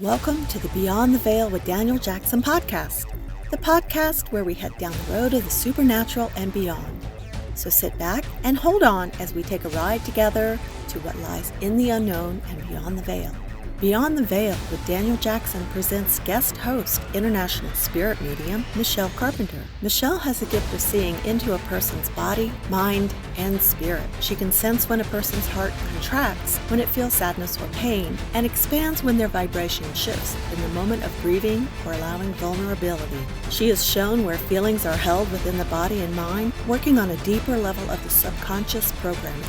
Welcome to the Beyond the Veil with Daniel Jackson podcast, the podcast where we head down the road of the supernatural and beyond. So sit back and hold on as we take a ride together to what lies in the unknown and beyond the veil. Beyond the Veil with Daniel Jackson presents guest host, international spirit medium, Michelle Carpenter. Michelle has a gift of seeing into a person's body, mind, and spirit. She can sense when a person's heart contracts, when it feels sadness or pain, and expands when their vibration shifts in the moment of grieving or allowing vulnerability. She has shown where feelings are held within the body and mind, working on a deeper level of the subconscious programming.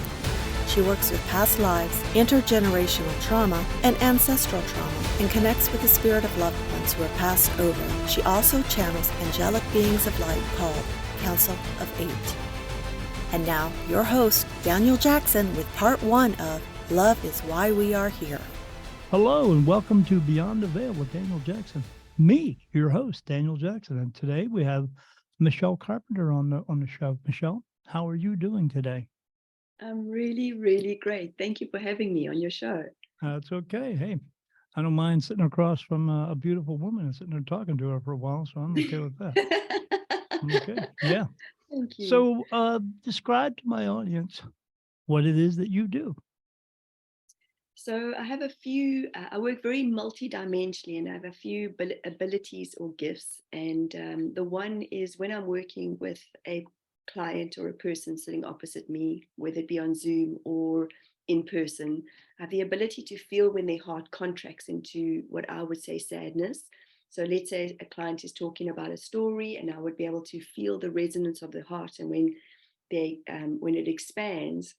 She works with past lives, intergenerational trauma, and ancestral trauma, and connects with the spirit of loved ones who have passed over. She also channels angelic beings of light called Council of Eight. And now, your host, Daniel Jackson, with part 1 of Love is Why We Are Here. Hello, and welcome to Beyond the Veil with Daniel Jackson. Me, your host, Daniel Jackson. And today we have Michelle Carpenter on the show. Michelle, how are you doing today? I'm really great. Thank you for having me on your show. That's okay. Hey, I don't mind sitting across from a beautiful woman and sitting there talking to her for a while, so I'm okay with that. I'm okay. Yeah. Thank you. So describe to my audience what it is that you do. So I have a few, I work very multidimensionally, and I have a few abilities or gifts. And the one is when I'm working with a client or a person sitting opposite me, whether it be on Zoom or in person, I have the ability to feel when their heart contracts into what I would say sadness. So let's say a client is talking about a story, and I would be able to feel the resonance of the heart. And when it expands,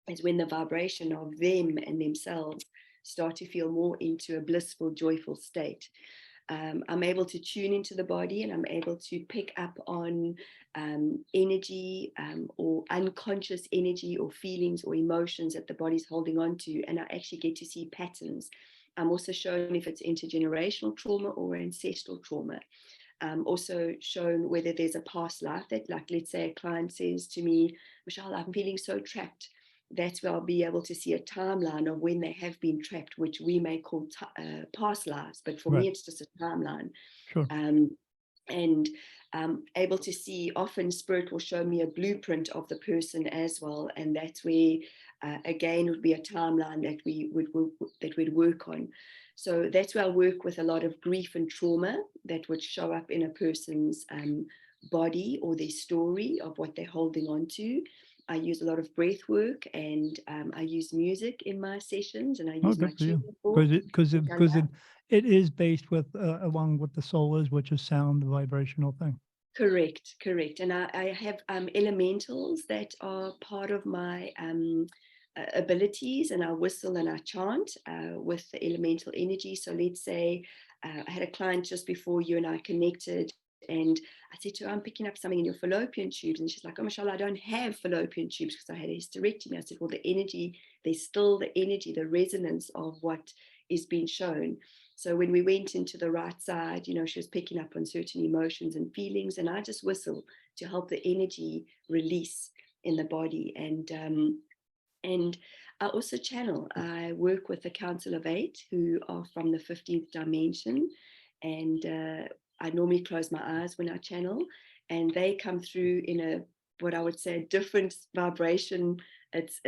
is when the vibration of them and themselves start to feel more into a blissful, joyful state. I'm able to tune into the body, and I'm able to pick up on energy or unconscious energy or feelings or emotions that the body's holding on to. And I actually get to see patterns. I'm also shown if it's intergenerational trauma or ancestral trauma. Also shown whether there's a past life that, like, let's say a client says to me, Michelle, I'm feeling so trapped. That's where I'll be able to see a timeline of when they have been trapped, which we may call past lives. But for me, it's just a timeline. Sure. And able to see, often spirit will show me a blueprint of the person as well. And that's where, again, would be a timeline that we'd work on. So that's where I work with a lot of grief and trauma that would show up in a person's body or their story of what they're holding on to. I use a lot of breath work, and I use music in my sessions, and I use my tuning fork. Because it is based with along with the soul is, which is sound, the vibrational thing. Correct. And I have elementals that are part of my abilities, and I whistle and I chant with the elemental energy. So let's say I had a client just before you and I connected, and I said to her, I'm picking up something in your fallopian tubes. And she's like, oh, Michelle, I don't have fallopian tubes because I had a hysterectomy. I said, well, the energy, there's still the energy, the resonance of what is being shown. So when we went into the right side, she was picking up on certain emotions and feelings, and I just whistle to help the energy release in the body. And I also channel. I work with the Council of Eight, who are from the 15th dimension, and I normally close my eyes when I channel, and they come through in a, what I would say, a different vibration. It's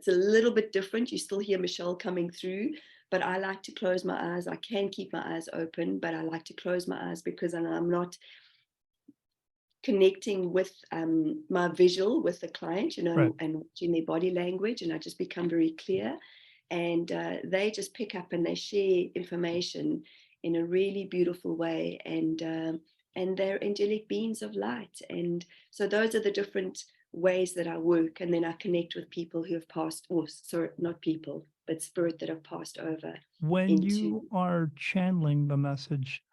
a little bit different. You still hear Michelle coming through, but I like to close my eyes. I can keep my eyes open, but I like to close my eyes because I'm not connecting with my visual with the client, Right. and watching their body language, and I just become very clear. And they just pick up and they share information in a really beautiful way, and they're angelic beings of light. And so those are the different ways that I work. And then I connect with people who have passed, or sorry, not people, but spirit that have passed over. When you are channeling the message,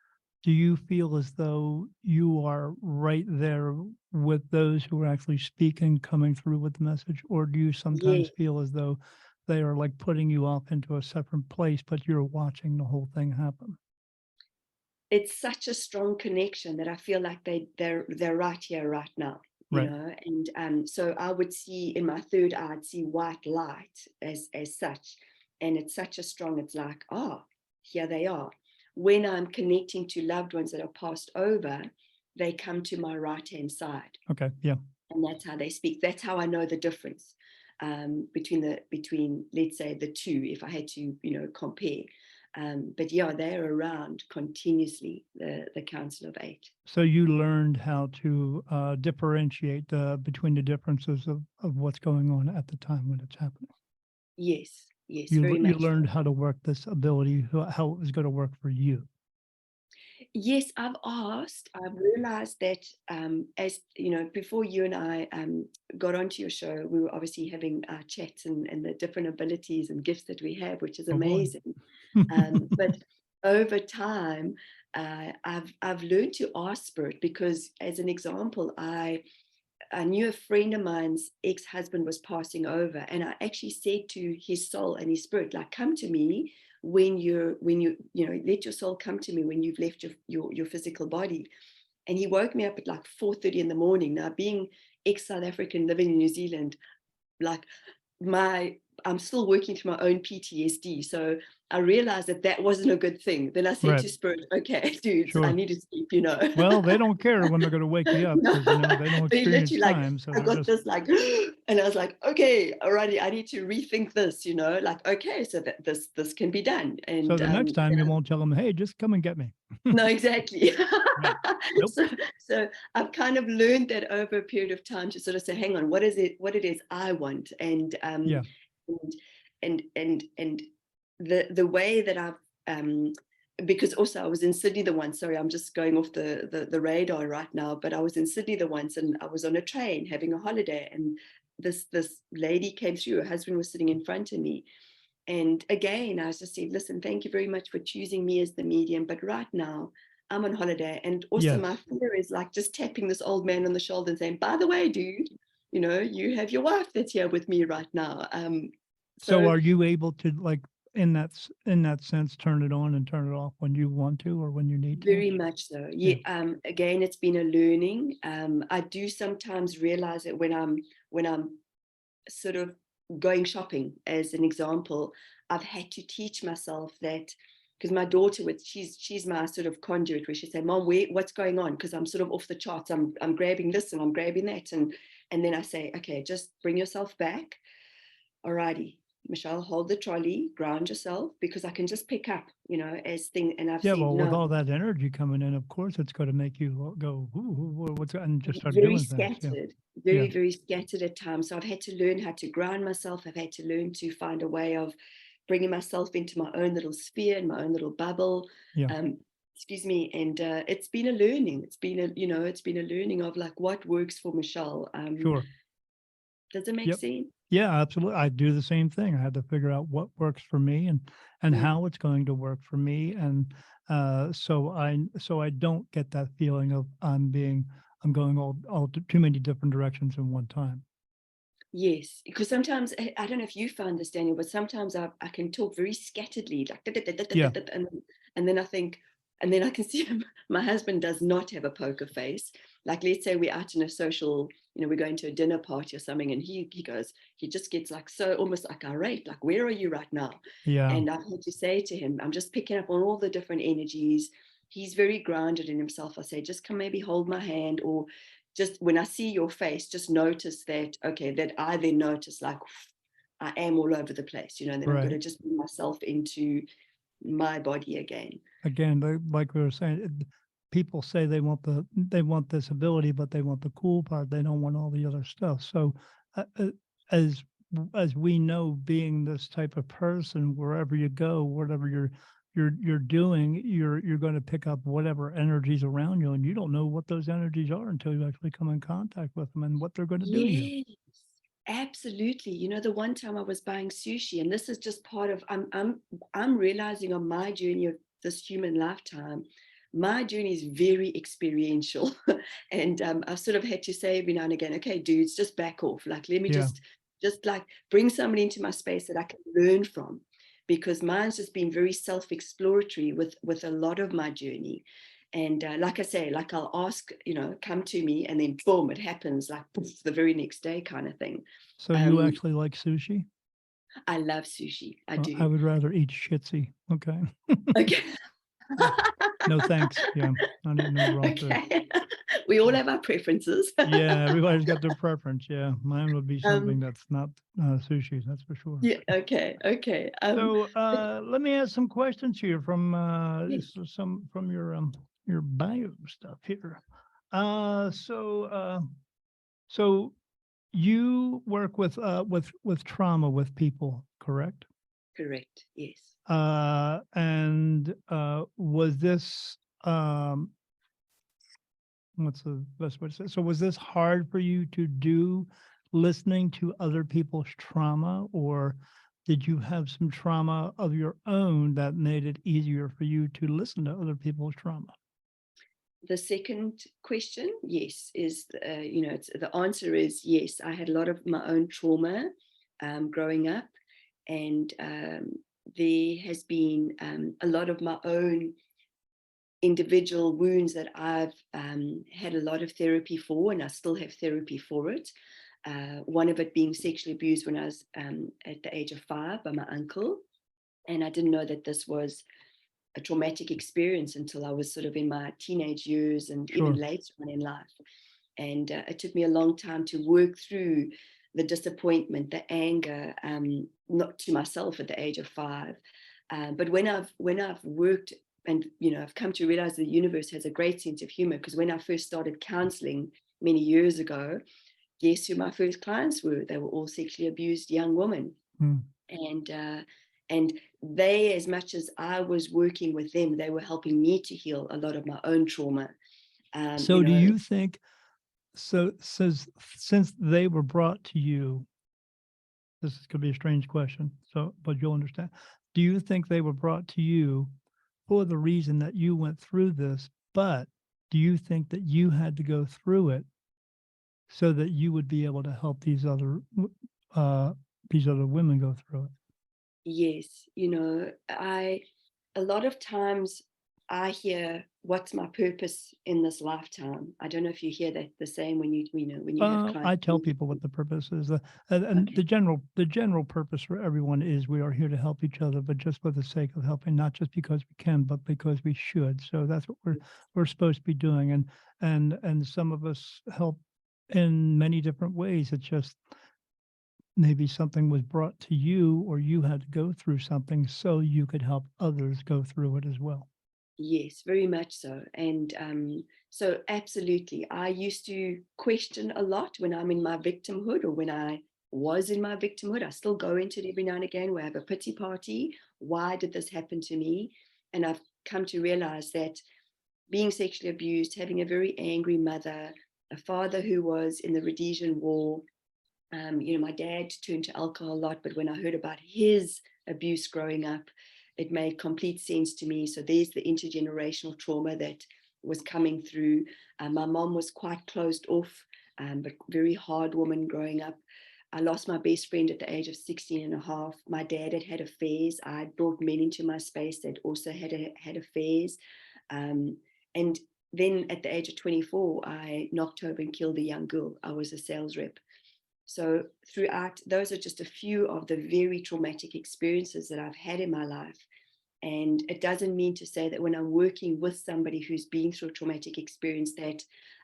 do you feel as though you are right there with those who are actually speaking, coming through with the message? Or do you sometimes feel as though they are like putting you off into a separate place, but you're watching the whole thing happen? It's such a strong connection that I feel like they're right here, right now, Right. And so I would see in my third eye, I'd see white light as such, and it's such a strong. It's like, oh, here they are. When I'm connecting to loved ones that are passed over, they come to my right-hand side. Okay. Yeah. And that's how they speak. That's how I know the difference between, let's say, the two, if I had to, compare. But yeah, they're around continuously, the Council of Eight. So you learned how to differentiate between the differences of what's going on at the time when it's happening. Yes, You very much so. learned how to work this ability, how it was going to work for you. Yes, I've realized that, as you know, before you and I got onto your show, we were obviously having chats and the different abilities and gifts that we have, which is Oh, boy. amazing. But over time, I've learned to ask Spirit, because, as an example, I knew a friend of mine's ex-husband was passing over, and I actually said to his soul and his spirit, like, come to me when you let your soul come to me when you've left your physical body. And he woke me up at like 4:30 in the morning. Now, being ex-South African living in New Zealand, like, I'm still working through my own PTSD. So I realized that wasn't a good thing. Then I said Right. to Spirit, okay, dudes, Sure. I need to sleep, Well, they don't care when they're going to wake you up, because they don't But he experience literally, time. So I got this like, and I was like, okay, alrighty, I need to rethink this, like, okay, so that this can be done. And so the next time you won't tell them, hey, just come and get me. no, exactly. Right. Nope. So I've kind of learned that over a period of time to sort of say, hang on, what it is I want, and Yeah. and the way that I've because also I was in Sydney the once. Sorry, I'm just going off the radar right now, but I was in Sydney the once, and I was on a train having a holiday, and this lady came through. Her husband was sitting in front of me. And again, I was just saying, listen, thank you very much for choosing me as the medium, but right now I'm on holiday. And also Yes. my fear is like just tapping this old man on the shoulder and saying, by the way, dude, you have your wife that's here with me right now. So are you able to, like, in that sense, turn it on and turn it off when you want to or when you need to? Very much so. Yeah. Again, it's been a learning. I do sometimes realize it when I'm sort of going shopping, as an example. I've had to teach myself that, because my daughter, she's my sort of conduit, where she say, Mom, what's going on? Because I'm sort of off the charts. I'm grabbing this and I'm grabbing that, and then I say, okay, just bring yourself back. Alrighty, Michelle, hold the trolley, ground yourself, because I can just pick up, as thing. And I've Yeah, said, well, with no, all that energy coming in, of course, it's going to make you go, ooh, what's that? And just start very doing things. Yeah. scattered, Yeah. very scattered at times. So I've had to learn how to ground myself. I've had to learn to find a way of bringing myself into my own little sphere, in my own little bubble. Yeah. Excuse me. And it's been a learning. It's been a learning of like what works for Michelle. Sure. Does it make sense? Yeah, absolutely. I do the same thing. I had to figure out what works for me and how it's going to work for me. And so I don't get that feeling of I'm going all too many different directions in one time. Yes, because sometimes, I don't know if you found this, Daniel, but sometimes I can talk very scatteredly, like Yeah. and then I think, and then I can see my husband does not have a poker face. Like, let's say we're out in a social, we're going to a dinner party or something, and he just gets like so almost like irate, like, where are you right now? Yeah. And I've had to say to him, I'm just picking up on all the different energies. He's very grounded in himself. I say, just come maybe hold my hand, or just when I see your face, just notice that, okay, that I then notice like I am all over the place, and then I'm going to just bring myself into my body again. Again, like we were saying, people say they want this ability, but they want the cool part. They don't want all the other stuff. So as we know, being this type of person, wherever you go, whatever you're doing, you're going to pick up whatever energies around you, and you don't know what those energies are until you actually come in contact with them and what they're going to do to you. Yes, absolutely. The one time I was buying sushi, and this is just part of I'm realizing on my journey of this human lifetime, my journey is very experiential. And I've sort of had to say every now and again, okay, dudes, just back off. Like, let me just like bring somebody into my space that I can learn from, because mine's just been very self-exploratory with a lot of my journey. And like I say, like I'll ask, come to me, and then boom, it happens like poof, the very next day kind of thing. So you actually like sushi? I love sushi. I I do. would rather eat shitsy. Okay. Okay. No thanks. Yeah, not eating no raw food. Okay. We all have our preferences. Yeah, everybody's got their preference. Yeah, mine would be something Um, that's not sushi. That's for sure. yeah, okay, okay. So But let me ask some questions here from yes, some from your bio stuff here. So so you work with trauma with people, correct? correct. Yes. And was this what's the best way to say? So was this hard for you to do, listening to other people's trauma, or did you have some trauma of your own that made it easier for you to listen to other people's trauma? The second question, yes, is it's, the answer is yes. I had a lot of my own trauma growing up, and there has been a lot of my own individual wounds that I've had a lot of therapy for, and I still have therapy for it. One of it being sexually abused when I was at the age of 5 by my uncle. And I didn't know that this was a traumatic experience until I was sort of in my teenage years and even Sure. later on in life. And it took me a long time to work through the disappointment, the anger, not to myself at the age of 5. But when I've worked, and I've come to realize the universe has a great sense of humor, because when I first started counseling many years ago, guess who my first clients were? They were all sexually abused young women. Mm. And they, as much as I was working with them, they were helping me to heal a lot of my own trauma. So do you think, so since they were brought to you, this could be a strange question, so but you'll understand. Do you think they were brought to you for the reason that you went through this, but do you think that you had to go through it so that you would be able to help uh, these other women go through it? Yes, a lot of times I hear, what's my purpose in this lifetime? I don't know if you hear that the same when you have clients. I tell people what the purpose is, and Okay. the general purpose for everyone is we are here to help each other, but just for the sake of helping, not just because we can, but because we should. So that's what we're supposed to be doing, and some of us help in many different ways. It's just maybe something was brought to you, or you had to go through something so you could help others go through it as well. Yes, very much so. And so absolutely, I used to question a lot when I'm in my victimhood, or when I was in my victimhood. I still go into it every now and again, where I have a pity party. Why did this happen to me? And I've come to realize that being sexually abused, having a very angry mother, a father who was in the Rhodesian War, my dad turned to alcohol a lot, but when I heard about his abuse growing up, it made complete sense to me. So there's the intergenerational trauma that was coming through. My mom was quite closed off, but very hard woman growing up. I lost my best friend at the age of 16 and a half. My dad had affairs. I brought men into my space that also had affairs. And then at the age of 24, I knocked over and killed a young girl. I was a sales rep. So throughout, those are just a few of the very traumatic experiences that I've had in my life. And it doesn't mean to say that when I'm working with somebody who's been through a traumatic experience that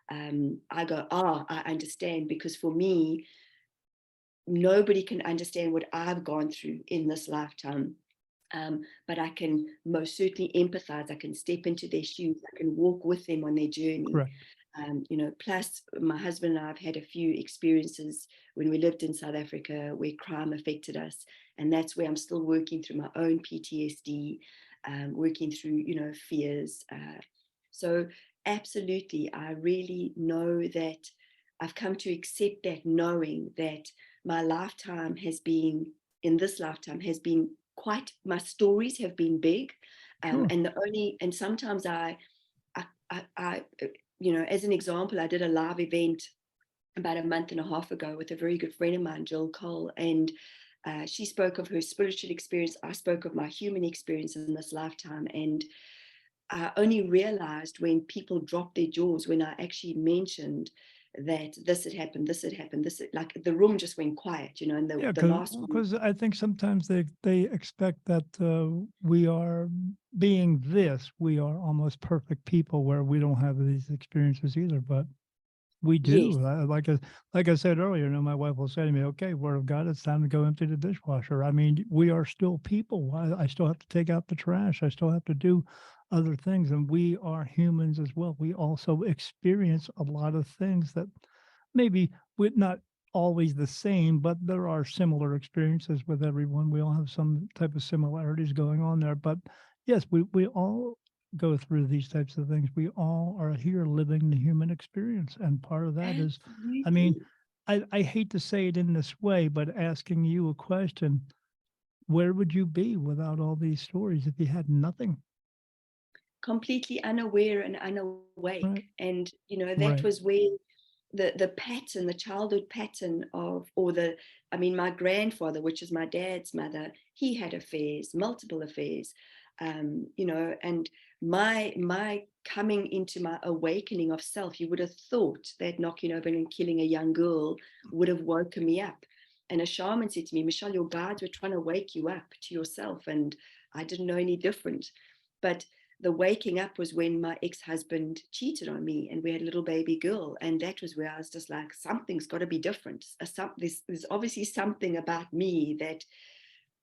I go, I understand, because for me, nobody can understand what I've gone through in this lifetime. But I can most certainly empathize. I can step into their shoes. I can walk with them on their journey. Correct. Plus my husband and I have had a few experiences when we lived in South Africa where crime affected us. And that's where I'm still working through my own PTSD, working through, fears. So absolutely, I really know that I've come to accept that, knowing that my lifetime has been, in this lifetime has been quite, my stories have been big. Sure. And sometimes I as an example, I did a live event about a month and a half ago with a very good friend of mine, Jill Cole, and she spoke of her spiritual experience. I spoke of my human experience in this lifetime, and I only realized when people dropped their jaws when I actually mentioned that this had happened, like the room just went quiet, and Yeah, the last one. because I think sometimes they expect that we are being this, we are almost perfect people where we don't have these experiences either, but we Yes, do. Like I said earlier, my wife will say to me, "Okay, Word of God, it's time to go empty the dishwasher." I mean, we are still people. I still have to take out the trash. I still have to do other things, and we are humans as well. We also experience a lot of things that maybe we're not always the same, but there are similar experiences with everyone. We all have some type of similarities going on there. But yes, we all go through these types of things. We all are here living the human experience. And part of that is, I mean, absolutely. I hate to say it in this way, but asking you a question, where would you be without all these stories if you had nothing? Completely unaware and Right. unawake. And, that Right. was where the pattern, the childhood pattern of, or the, I mean, my grandfather, which is my dad's mother, he had affairs, multiple affairs, and my coming into my awakening of self, you would have thought that knocking over and killing a young girl would have woken me up. And a shaman said to me, Michelle, your guides were trying to wake you up to yourself. And I didn't know any different. But the waking up was when my ex-husband cheated on me and we had a little baby girl, and that was where I was just like, something's got to be different. There's obviously something about me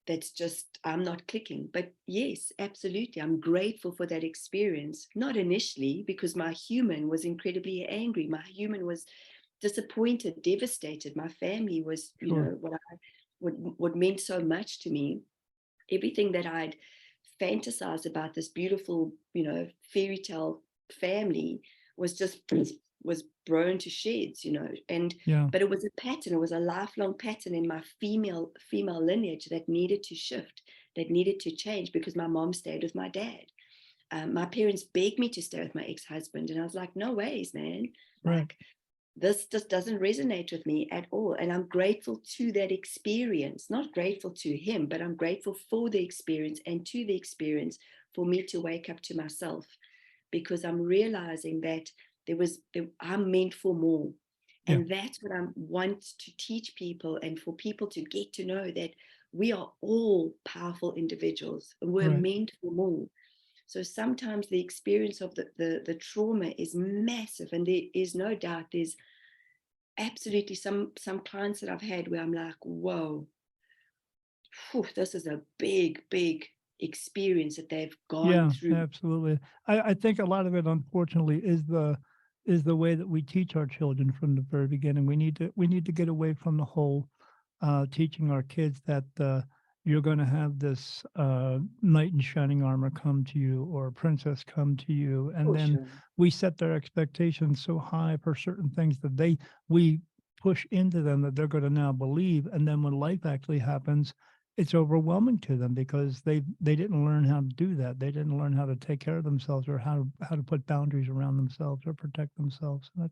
that's just, I'm not clicking. But yes, absolutely, I'm grateful for that experience. Not initially, because my human was incredibly angry, my human was disappointed, devastated, my family was, Sure. what meant so much to me, everything that I'd fantasized about, this beautiful, fairy tale family, was just was blown to shreds, and Yeah. but it was a pattern, it was a lifelong pattern in my female lineage that needed to shift, that needed to change, because my mom stayed with my dad. My parents begged me to stay with my ex-husband, and I was like, no ways, man. Right. Like, this just doesn't resonate with me at all. And I'm grateful to that experience, not grateful to him, but I'm grateful for the experience, and to the experience for me to wake up to myself, because I'm realizing that I'm meant for more. Yeah. And that's what I want to teach people, and for people to get to know that we are all powerful individuals and we're Right. meant for more. So sometimes the experience of the trauma is massive, and there is no doubt there's absolutely some clients that I've had where I'm like, whoa, whew, this is a big experience that they've gone Yeah, through. absolutely. I think a lot of it, unfortunately, is the way that we teach our children from the very beginning. We need to get away from the whole teaching our kids that you're going to have this knight in shining armor come to you or a princess come to you, and For then sure. we set their expectations so high for certain things that we push into them that they're going to now believe, and then when life actually happens, it's overwhelming to them because they didn't learn how to do that. They didn't learn how to take care of themselves or how to put boundaries around themselves or protect themselves. And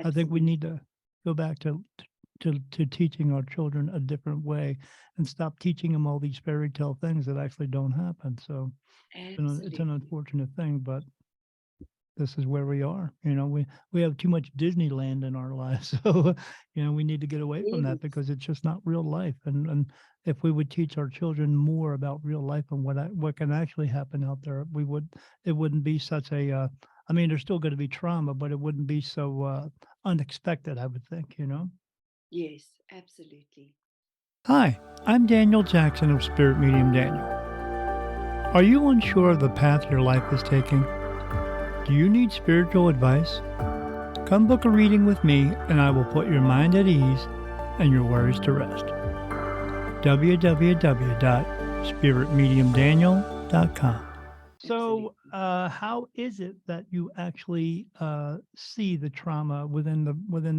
I think we Absolutely. need to go back to teaching our children a different way and stop teaching them all these fairy tale things that actually don't happen. So it's an Absolutely. unfortunate thing, but this is where we are. We have too much Disneyland in our lives. So, we need to get away from that Yes. because it's just not real life. And if we would teach our children more about real life and what can actually happen out there, it wouldn't be such a, I mean, there's still going to be trauma, but it wouldn't be so unexpected, I would think. Yes, absolutely. Hi, I'm Daniel Jackson of Spirit Medium Daniel. Are you unsure of the path your life is taking? Do you need spiritual advice? Come book a reading with me, and I will put your mind at ease and your worries to rest. www.spiritmediumdaniel.com. Absolutely. So, how is it that you actually see the trauma within the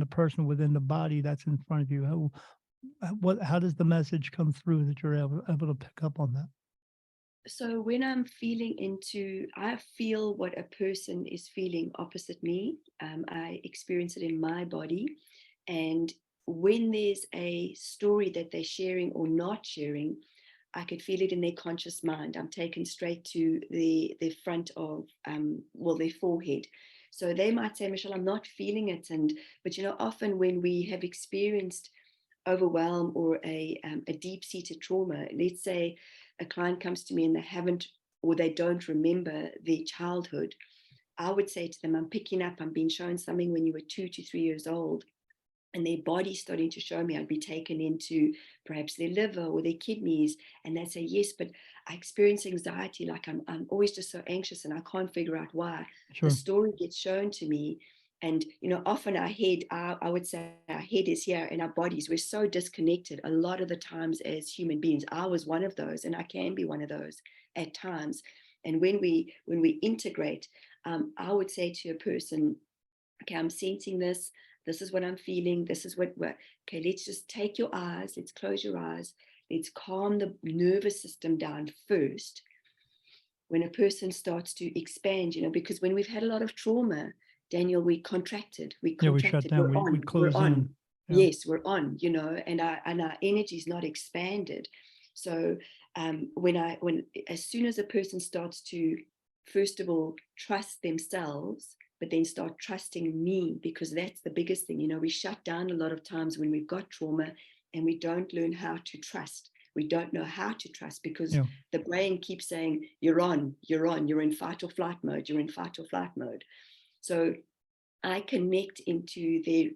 person, within the body that's in front of you? How does the message come through that you're able to pick up on that? So when I'm I feel what a person is feeling opposite me. I experience it in my body. And when there's a story that they're sharing or not sharing, I could feel it in their conscious mind. I'm taken straight to the front of, their forehead. So they might say, Michelle, I'm not feeling it. But often when we have experienced overwhelm or a deep-seated trauma, let's say a client comes to me and they haven't, or they don't remember their childhood, I would say to them, I'm picking up, I'm being shown something when you were 2 to 3 years old, and their body's starting to show me. I'd be taken into perhaps their liver or their kidneys, and they'd say, yes, but I experience anxiety, like I'm always just so anxious and I can't figure out why. The Sure. story gets shown to me, and often our head, I would say our head is here, and our bodies, we're so disconnected a lot of the times as human beings. I was one of those, and I can be one of those at times. And when we integrate, I would say to a person, okay, I'm sensing this. This is what I'm feeling. This is what, okay, let's just take your eyes. Let's close your eyes. Let's calm the nervous system down first. When a person starts to expand, because when we've had a lot of trauma, Daniel, we contracted. We shut down. We close in. Yeah. Yes, we're on, and our energy is not expanded. So when as soon as a person starts to, first of all, trust themselves, but then start trusting me, because that's the biggest thing. We shut down a lot of times when we've got trauma and we don't learn how to trust. We don't know how to trust because the brain keeps saying, you're in fight or flight mode, you're in fight or flight mode. So I connect into their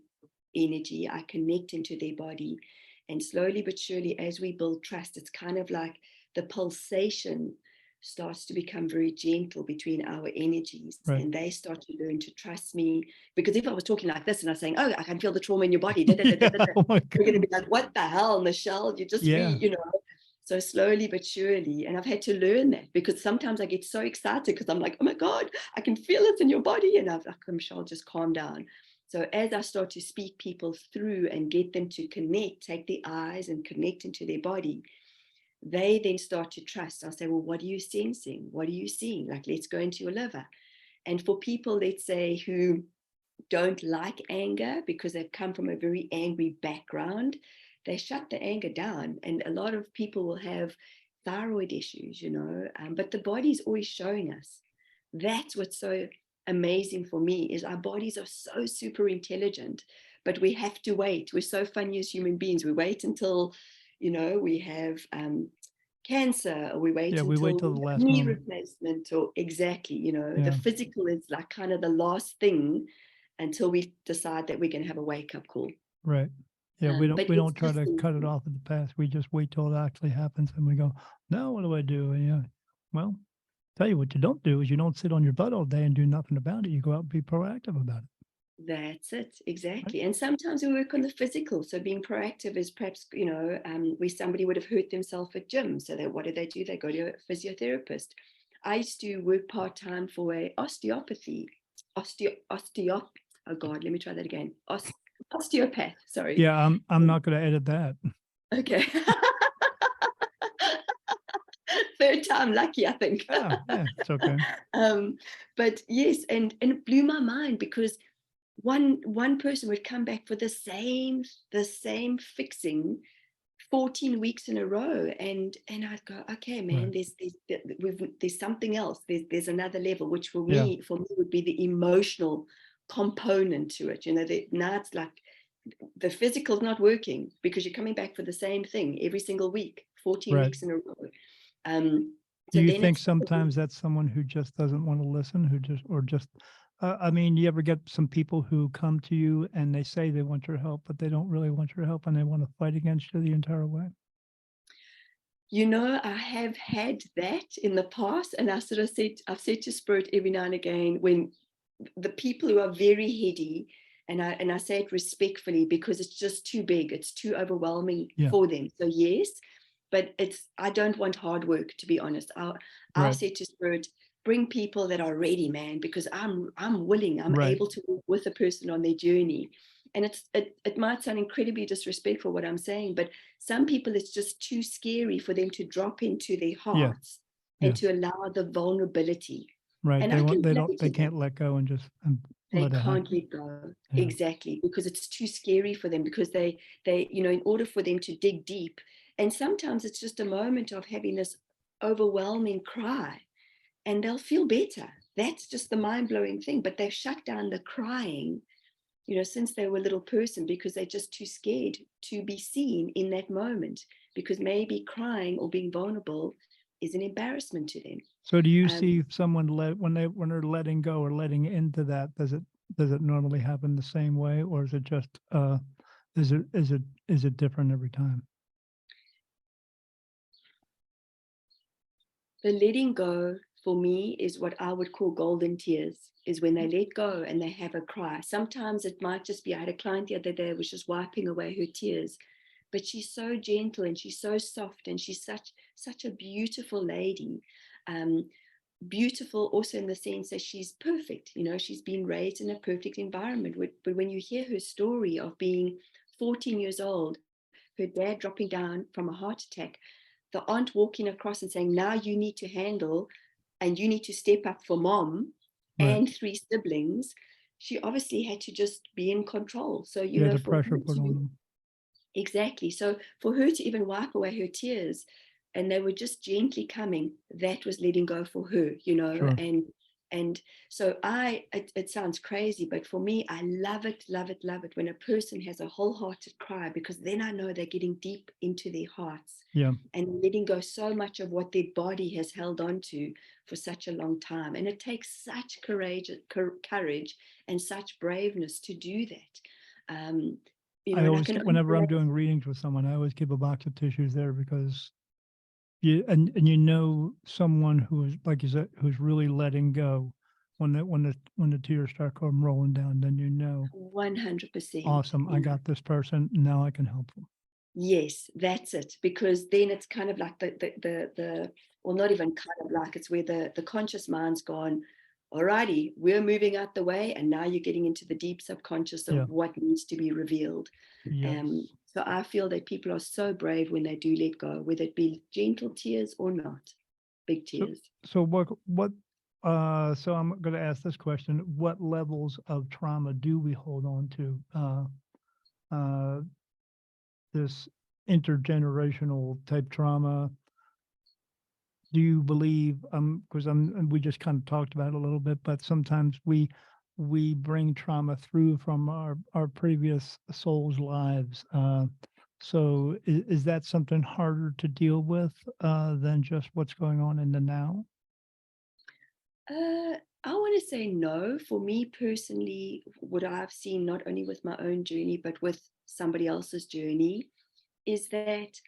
energy, I connect into their body, and slowly but surely, as we build trust, it's kind of like the pulsation starts to become very gentle between our energies, and they start to learn to trust me. Because if I was talking like this and I was saying, oh, I can feel the trauma in your body, we're going to be like, what the hell, Michelle, you just be, So slowly but surely, and I've had to learn that, because sometimes I get so excited because I'm like, oh my God, I can feel it in your body, and I've like, Michelle, just calm down. So as I start to speak people through and get them to connect, take their eyes and connect into their body, they then start to trust. I'll say, well, what are you sensing? What are you seeing? Like, let's go into your liver. And for people, let's say, who don't like anger because they've come from a very angry background, they shut the anger down. And a lot of people will have thyroid issues, but the body's always showing us. That's what's so amazing for me, is our bodies are so super intelligent, but we have to wait. We're so funny as human beings. We wait until we have cancer, or we wait until the last knee moment. replacement, or exactly, the physical is like kind of the last thing until we decide that we're going to have a wake-up call. Right. Yeah, we don't try to cut it off at the pass. We just wait till it actually happens, and we go, no, what do I do? And well, tell you what you don't do is you don't sit on your butt all day and do nothing about it. You go out and be proactive about it. That's it, exactly. Right. And sometimes we work on the physical. So being proactive is perhaps, where somebody would have hurt themselves at gym. So what do? They go to a physiotherapist. I used to work part-time for a osteopathy. Oh God, let me try that again. Osteopath, sorry. Yeah, I'm not going to edit that. Okay. Third time lucky, I think. Yeah, it's okay. But yes, and it blew my mind, because one person would come back for the same fixing 14 weeks in a row, and I'd go, okay, man, there's something else. There's another level, which for me would be the emotional component to it. Now it's like the physical is not working because you're coming back for the same thing every single week, 14 weeks in a row. Do you think sometimes that's someone who just doesn't want to listen, you ever get some people who come to you and they say they want your help, but they don't really want your help, and they want to fight against you the entire way? I have had that in the past, and I've said to Spirit every now and again, when the people who are very heady, and I say it respectfully because it's just too big, it's too overwhelming for them. So yes, but I don't want hard work, to be honest. I've said to Spirit, bring people that are ready, man, because I'm willing, I'm able to work with a person on their journey. And it might sound incredibly disrespectful what I'm saying, but some people, it's just too scary for them to drop into their hearts and to allow the vulnerability. Right. And they can't let go and just they can't let go. Exactly, because it's too scary for them, because they in order for them to dig deep, and sometimes it's just a moment of having this overwhelming cry, and they'll feel better. That's just the mind-blowing thing. But they've shut down the crying, since they were a little person, because they're just too scared to be seen in that moment, because maybe crying or being vulnerable is an embarrassment to them. So do you Um, see someone when they're letting go or letting into that, does it normally happen the same way, or is it just is it different every time? the letting go for me is what I would call golden tears, is when they let go and they have a cry. Sometimes it might just be, I had a client the other day who was just wiping away her tears, but she's so gentle and she's so soft and she's such a beautiful lady. Beautiful also in the sense that she's perfect, she's been raised in a perfect environment. But when you hear her story of being 14 years old, her dad dropping down from a heart attack, the aunt walking across and saying, now you need to handle and you need to step up for mom Right. and 3 siblings, she obviously had to just be in control. So, Yeah, the for pressure her put to, on them. exactly. So for her to even wipe away her tears and they were just gently coming, that was letting go for her, Sure. and so it sounds crazy, but for me, I love it, love it, love it when a person has a wholehearted cry, because then I know they're getting deep into their hearts Yeah. and letting go so much of what their body has held on to for such a long time. And it takes such courage and such braveness to do that. I And I always can only whenever I'm relate. doing readings with someone, I always keep a box of tissues there, because and someone who is, like you said, who's really letting go when the tears start come rolling down, then 100%. awesome, I got this person, now I can help them. Yes, that's it. Because then it's kind of like the well, not even kind of like, it's where the conscious mind's gone, alrighty, we're moving out the way, and now you're getting into the deep subconscious of Yeah. what needs to be revealed. Yes. So I feel that people are so brave when they do let go, whether it be gentle tears or not, big So tears. so so I'm gonna ask this question. What levels of trauma do we hold on to? Uh, this intergenerational type trauma. Do you believe, because we just kind of talked about it a little bit, but sometimes we bring trauma through from our previous souls' lives. So is that something harder to deal with than just what's going on in the now? I want to say no. For me personally, what I've seen, not only with my own journey, but with somebody else's journey, is that,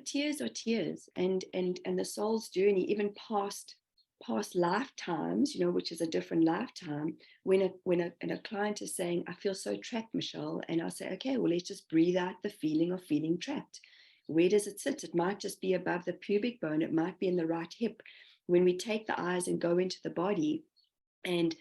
tears are tears, and the soul's journey, even past lifetimes, which is a different lifetime. When a client is saying, I feel so trapped, Michelle, and I say, okay, well, let's just breathe out the feeling of feeling trapped. Where does it sit? It might just be above the pubic bone, it might be in the right hip. When we take the eyes and go into the body, and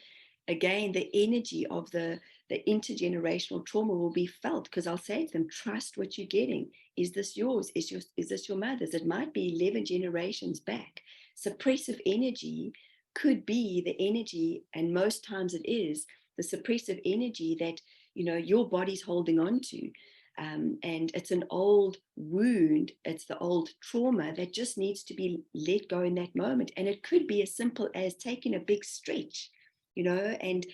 again, the energy of the intergenerational trauma will be felt, because I'll say to them, trust what you're getting. Is this yours? Is this your mother's? It might be 11 generations back. Suppressive energy could be the energy, and most times it is the suppressive energy that your body's holding on to. And it's an old wound, it's the old trauma that just needs to be let go in that moment. And it could be as simple as taking a big stretch, and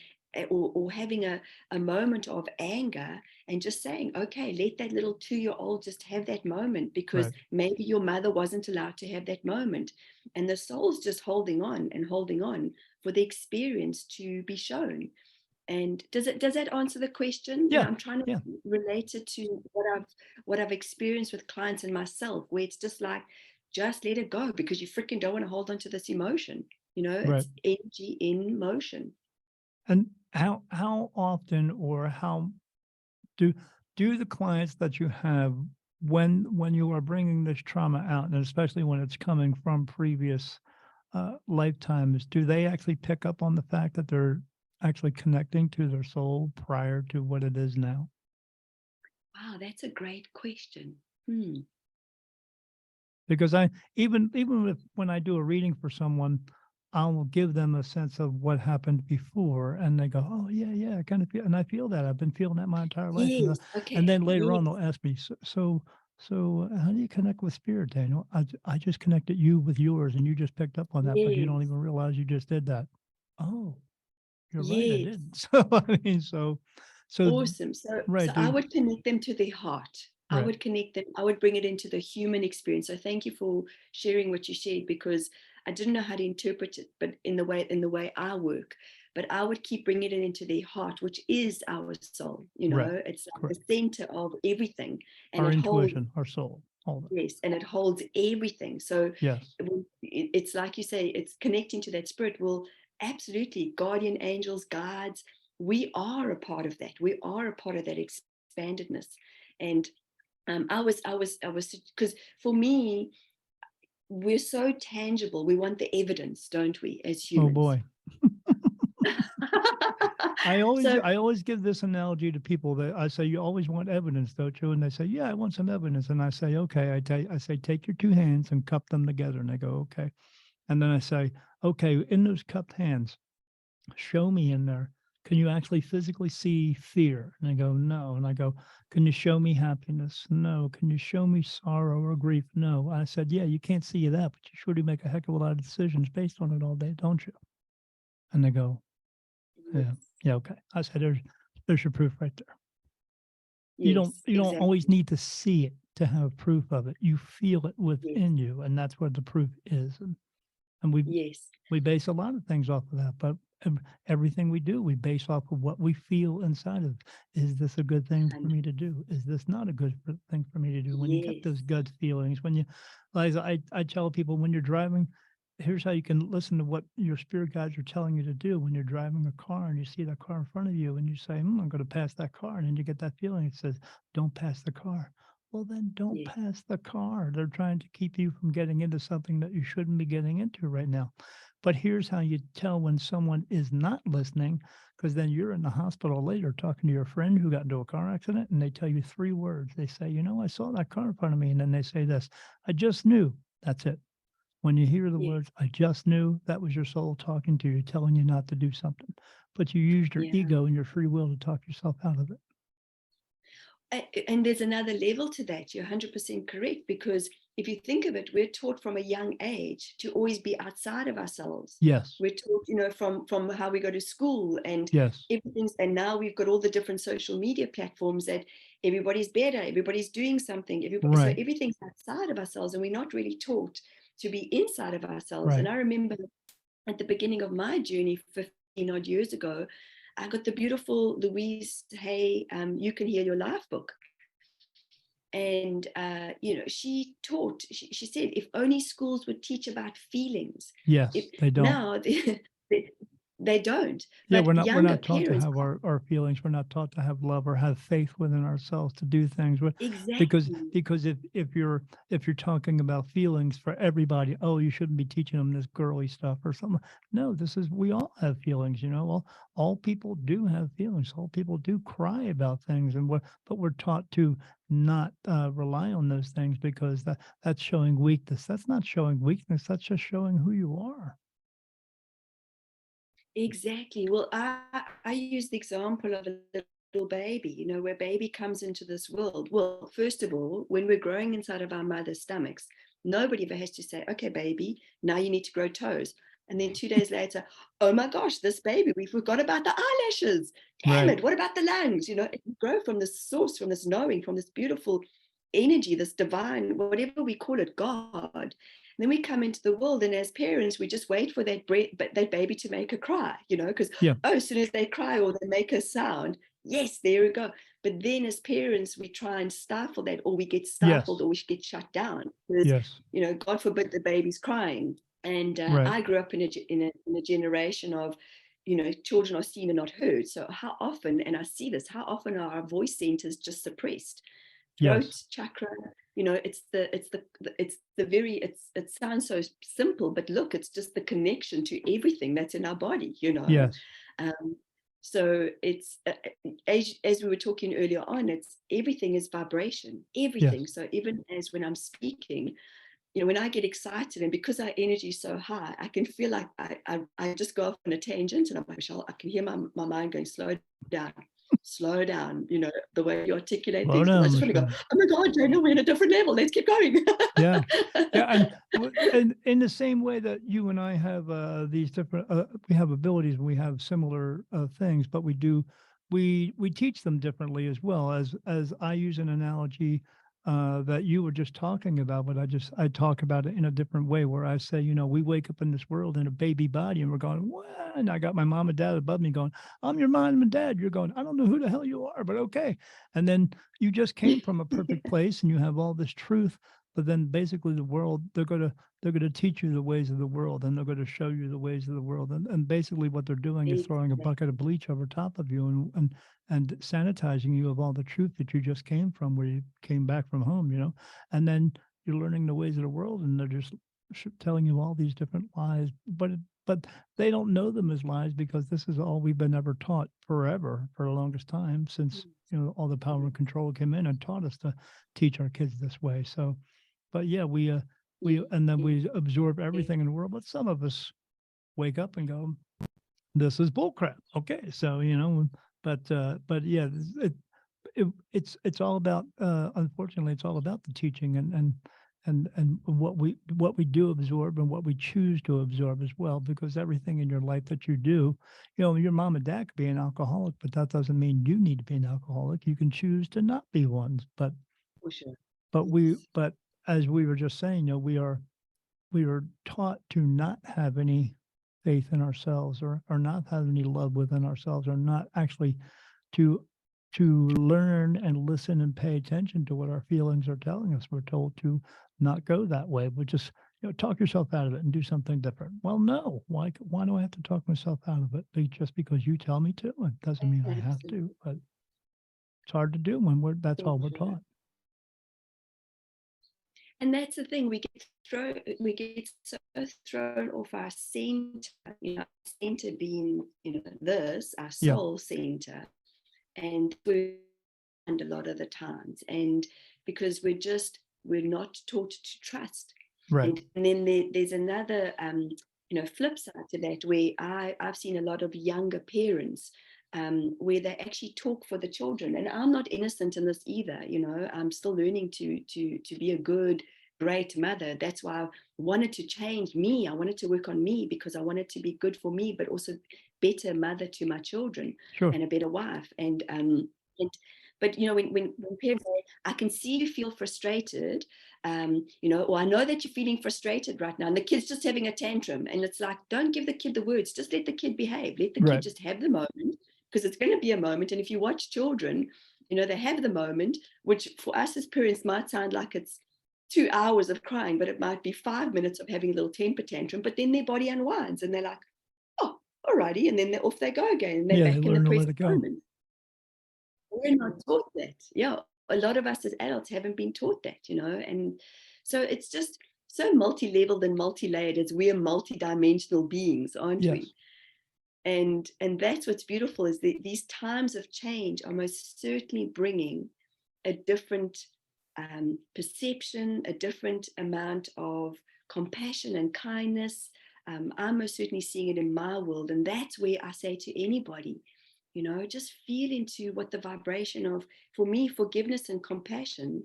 or having a moment of anger and just saying, okay, let that little 2-year-old just have that moment, because Right. maybe your mother wasn't allowed to have that moment. And the soul's just holding on and holding on for the experience to be shown. And does that answer the question? Yeah. I'm trying to Yeah. relate it to what I've experienced with clients and myself, where it's just like, just let it go, because you freaking don't want to hold on to this emotion. Right. It's energy in motion. And how often, or how do the clients that you have, when you are bringing this trauma out, and especially when it's coming from previous lifetimes, do they actually pick up on the fact that they're actually connecting to their soul prior to what it is now? Wow, that's a great question. Hmm. Because I even when I do a reading for someone, I'll give them a sense of what happened before, and they go, "Oh yeah, yeah, I kind of feel," and I feel that I've been feeling that my entire life, Yes. and Okay. then later on Yes. they'll ask me, so how do you connect with spirit, Daniel? I just connected you with yours, and you just picked up on that, but you Yes. don't even realize you just did that. Oh, you're right, I Yes. didn't. So, I mean, so Awesome. So right, I dude. would connect them to their heart. I Right, would connect them. I would bring it into the human experience. So thank you for sharing what you shared, because I didn't know how to interpret it, but in the way I work. But I would keep bringing it into their heart, which is our soul. right, It's like correct. the center of everything, and Our it holds. intuition, our soul, all that. Yes, and it holds everything. So Yes. it's like you say, it's connecting to that spirit. Well, absolutely, guardian angels, guides, we are a part of that. We are a part of that expandedness. And I was because for me, we're so tangible. We want the evidence, don't we, as Oh humans? boy. I always So I always give this analogy to people that I say, you always want evidence, don't you? And they say, yeah, I want some evidence. And I say, okay. I say, take your two hands and cup them together. And they go, okay. And then I say, okay, in those cupped hands, show me in there. Can you actually physically see fear? And I go, no. And I go, can you show me happiness? No. Can you show me sorrow or grief? No. I said, yeah, you can't see that, but you sure do make a heck of a lot of decisions based on it all day, don't you? And they go, yeah, yes, yeah, okay. I said, there's your proof right there. yes, You don't always exactly. need to see it to have proof of it. You feel it Yes, within you, and that's where the proof is. And yes, we base a lot of things off of that, but everything we do, we base off of what we feel inside of. Is this a good thing for me to do? Is this not a good thing for me to do? When you get yes, those gut feelings, when you, Liza, I tell people when you're driving, here's how you can listen to what your spirit guides are telling you to do. When you're driving a car and you see that car in front of you and you say, I'm going to pass that car. And then you get that feeling, it says, don't pass the car. Well, then don't yes, pass the car. They're trying to keep you from getting into something that you shouldn't be getting into right now. But here's how you tell when someone is not listening, because then you're in the hospital later talking to your friend who got into a car accident, and they tell you three words. They say, I saw that car in front of me. And then they say this, I just knew. That's it. When you hear the yes, words, I just knew, that was your soul talking to you, telling you not to do something. But you used your yeah. ego and your free will to talk yourself out of it. And there's another level to that. You're 100% correct, because if you think of it, we're taught from a young age to always be outside of ourselves. Yes. We're taught, from how we go to school and Yes. everything's, and now we've got all the different social media platforms that everybody's better, everybody's doing something, so Right. everything's outside of ourselves, and we're not really taught to be inside of ourselves. And Right. I remember at the beginning of my journey 15 odd years ago, I got the beautiful Louise Hay, You Can Heal Your Life book. And, she taught, she said, if only schools would teach about feelings. If Yes. They don't. now they, they don't, Yeah, but we're younger not taught to parents, have our feelings. We're not taught to have love or have faith within ourselves to do things. exactly, Because if you're talking about feelings for everybody, oh, you shouldn't be teaching them this girly stuff or something. No, we all have feelings. All people do have feelings. All people do cry about things, but we're taught to not rely on those things because that's showing weakness. That's not showing weakness. That's just showing who you are. exactly. Well, I use the example of a little baby, where baby comes into this world. Well, first of all, when we're growing inside of our mother's stomachs, nobody ever has to say, okay, baby, now you need to grow toes. And then 2 days later, oh my gosh, this baby, we forgot about the eyelashes. Damn Right. it, what about the lungs? It grow from this source, from this knowing, from this beautiful energy, this divine, whatever we call it, God. Then we come into the world, and as parents, we just wait for that baby to make a cry, because Yeah. as soon as they cry or they make a sound, yes, there we go. But then as parents, we try and stifle that, or we get stifled, Yes. or we get shut down because, Yes. God forbid the baby's crying. And Right. I grew up in a generation of, children are seen and not heard. So how often, and I see this, how often are our voice centers just suppressed? Throat Yes. chakra, it sounds so simple, but look, it's just the connection to everything that's in our body. Yes. um, so it's as we were talking earlier on, it's everything is vibration, everything. Yes. So even as when I'm speaking, when I get excited, and because our energy is so high, I can feel like I just go off on a tangent, and I'm like, Michelle, I can hear my mind going, slow down, slow down, the way you articulate Slow things, because I down, just want to go, Michelle. oh my God, Daniel, we're in a different level. Let's keep going. Yeah. Yeah. And in the same way that you and I have these different, we have abilities and we have similar things, but we teach them differently as well. As I use an analogy that you were just talking about, but I talk about it in a different way where I say, we wake up in this world in a baby body and we're going, what? And I got my mom and dad above me going, I'm your mom and dad. You're going, I don't know who the hell you are, but okay. And then you just came from a perfect place and you have all this truth. But then basically the world, they're gonna teach you the ways of the world, and they're gonna show you the ways of the world. And basically what they're doing is throwing a bucket of bleach over top of you and sanitizing you of all the truth that you just came from, where you came back from home. And then you're learning the ways of the world, and they're just telling you all these different lies. But they don't know them as lies because this is all we've been ever taught forever, for the longest time, since all the power and control came in and taught us to teach our kids this way. So, but yeah, we and then we absorb everything in the world. But some of us wake up and go, "This is bullcrap." Okay, so but yeah, it's all about. Unfortunately, it's all about the teaching and what we do absorb and what we choose to absorb as well. Because everything in your life that you do, your mom and dad could be an alcoholic, but that doesn't mean you need to be an alcoholic. You can choose to not be one, but For sure. but as we were just saying, we are taught to not have any faith in ourselves or not have any love within ourselves or not actually to learn and listen and pay attention to what our feelings are telling us. We're told to not go that way, but just talk yourself out of it and do something different. Well, no, why do I have to talk myself out of it? Just because you tell me to? It doesn't mean I have to, but it's hard to do when that's all we're taught. And that's the thing, we get so thrown off our center, center being, this, our soul center, and we're a lot of the times, and because we're not taught to trust. Right. And then there's another, flip side to that, where I've seen a lot of younger parents where they actually talk for the children. And I'm not innocent in this either. I'm still learning to be a good, great mother. That's why I wanted to change me. I wanted to work on me because I wanted to be good for me, but also better mother to my children. Sure. And a better wife. But when parents say, I can see you feel frustrated, or I know that you're feeling frustrated right now, and the kid's just having a tantrum, and it's like, don't give the kid the words, just let the kid behave, let the kid just have the moment, because it's going to be a moment. And if you watch children, they have the moment, which for us as parents might sound like it's 2 hours of crying, but it might be 5 minutes of having a little temper tantrum, but then their body unwinds and they're like, oh, alrighty, and then off they go again, and they're back in the present moment. We're not taught that. Yeah, a lot of us as adults haven't been taught that, and so it's just so multi-leveled and multi-layered, as we are multi-dimensional beings, aren't we? And that's what's beautiful, is that these times of change are most certainly bringing a different perception, a different amount of compassion and kindness. I'm most certainly seeing it in my world, and that's where I say to anybody, just feel into what the vibration of, for me, forgiveness and compassion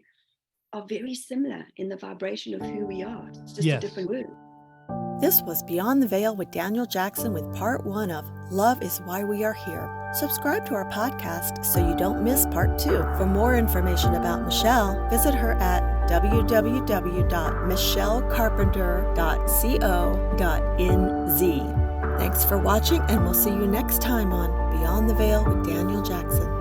are very similar in the vibration of who we are. It's just a different word. This was Beyond the Veil with Daniel Jackson with part 1 of Love is Why We Are Here. Subscribe to our podcast so you don't miss part 2. For more information about Michelle, visit her at www.michellecarpenter.co.nz. Thanks for watching, and we'll see you next time on Beyond the Veil with Daniel Jackson.